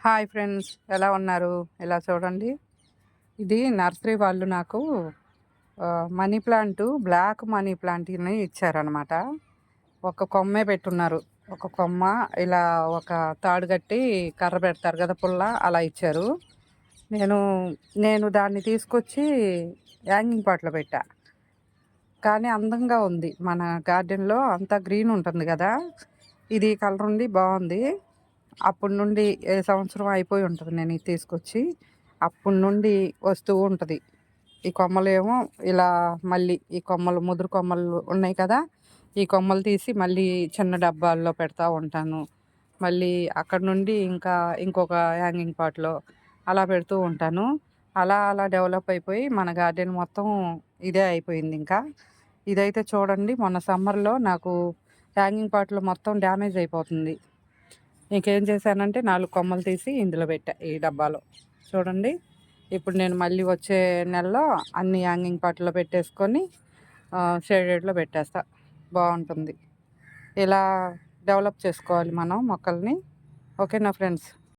Hi friends, ఎలా ఉన్నారు? ఇలా చూడండి. ఇది నర్సరీ వాళ్ళు నాకు మనీ ప్లాంట్, బ్లాక్ మనీ ప్లాంట్‌ని ఇచ్చారనమాట. ఒక కొమ్మే పెట్టున్నారు. ఒక కొమ్మ ఇలా ఒక తాడు కట్టి కర్ర పెడతారు కదా! పుల్ల అలా ఇచ్చారు. నేను నేను దాన్ని తీసుకొచ్చి హ్యాంగింగ్ పాట్‌లో పెట్టా. కానీ అందంగా ఉంది. మన గార్డెన్‌లో అంతా గ్రీన్ ఉంటుంది గదా! ఇది కలర్ ఉండి బావుంది. అప్పటి నుండి ఏ సంవత్సరం అయిపోయి ఉంటది నేను ఇది తీసుకొచ్చి. అప్పటి నుండి వస్తూ ఉంటది. ఈ కొమ్మలేమో ఇలా మళ్ళీ ఈ కొమ్మలు ముదురు కొమ్మలు ఉన్నాయి కదా! ఈ కొమ్మలు తీసి మళ్ళీ చిన్న డబ్బాల్లో పెడతా ఉంటాను. మళ్ళీ అక్కడి నుండి ఇంకా ఇంకొక హ్యాంగింగ్ పాట్‌లో అలా పెడుతూ ఉంటాను. అలా అలా డెవలప్ అయిపోయి మన గార్డెన్ మొత్తం ఇదే అయిపోయిందింకా. ఇదైతే చూడండి, మొన్న సమ్మర్‌లో నాకు హ్యాంగింగ్ పాట్‌లో మొత్తం డ్యామేజ్ అయిపోతుంది. ఇంకేం చేశానంటే 4 కొమ్మలు తీసి ఇందులో పెట్టా ఈ డబ్బాలో. చూడండి. ఇప్పుడు నేను మళ్ళీ వచ్చే నెలలో అన్ని హ్యాంగింగ్ పాట్‌లో పెట్టేసుకొని షేడెడ్‌లో పెట్టేస్తా. బావుంటుంది. ఇలా డెవలప్ చేసుకోవాలి మనం మొక్కల్ని. ఓకేనా ఫ్రెండ్స్?